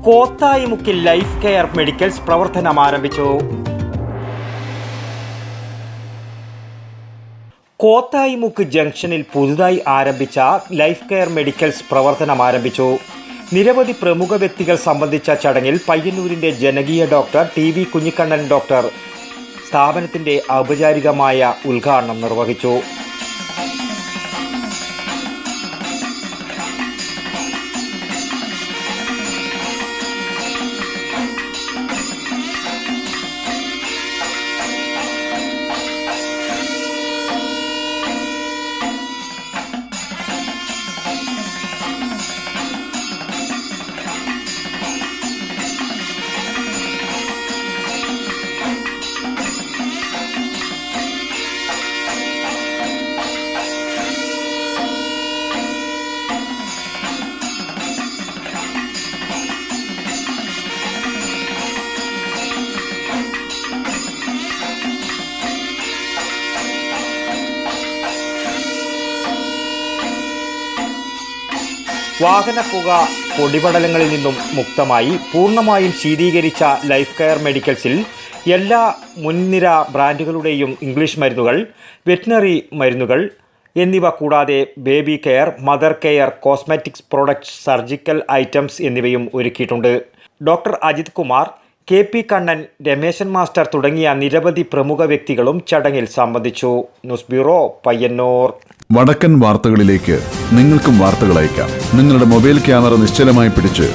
കോത്തായിമുക്കിൽ life care medicals പ്രവർത്തനം ആരംഭിച്ചു. കോത്തായിമുക്ക് ജംഗ്ഷനിൽ പുതുതായി ആരംഭിച്ച ലൈഫ് കെയർ മെഡിക്കൽസ് പ്രവർത്തനം ആരംഭിച്ചു. നിരവധി പ്രമുഖ വ്യക്തികൾ സംബന്ധിച്ച ചടങ്ങിൽ പയ്യന്നൂരിൻ്റെ ജനകീയ ഡോക്ടർ TV കുഞ്ഞിക്കണ്ണൻ ഡോക്ടർ സ്ഥാപനത്തിൻ്റെ ഔപചാരികമായ ഉദ്ഘാടനം നിർവഹിച്ചു. വാഹനപ്പുക, പൊടിപടലങ്ങളിൽ നിന്നും മുക്തമായി പൂർണ്ണമായും ശീതീകരിച്ച ലൈഫ് കെയർ മെഡിക്കൽസിൽ എല്ലാ മുൻനിര ബ്രാൻഡുകളുടെയും ഇംഗ്ലീഷ് മരുന്നുകൾ, വെറ്റിനറി മരുന്നുകൾ എന്നിവ കൂടാതെ baby care, mother care, cosmetics products, surgical items എന്നിവയും ഒരുക്കിയിട്ടുണ്ട്. Doctor Ajith Kumar, KP Kannan, Rameshan master തുടങ്ങിയ നിരവധി പ്രമുഖ വ്യക്തികളും ചടങ്ങിൽ സംബന്ധിച്ചു. News bureau, Payyanur. വടക്കൻ വാർത്തകളിലേക്ക് നിങ്ങൾക്കും വാർത്തകൾ അയക്കാം. നിങ്ങളുടെ മൊബൈൽ ക്യാമറ നിശ്ചലമായി പിടിച്ച്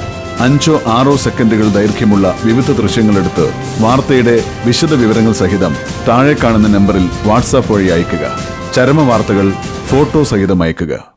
5-6 സെക്കൻഡുകൾ ദൈർഘ്യമുള്ള വിവിധ ദൃശ്യങ്ങളെടുത്ത് വാർത്തയുടെ വിശദ വിവരങ്ങൾ സഹിതം താഴെ കാണുന്ന നമ്പറിൽ വാട്സാപ്പ് വഴി അയയ്ക്കുക. ചരമ വാർത്തകൾ ഫോട്ടോ സഹിതം അയയ്ക്കുക.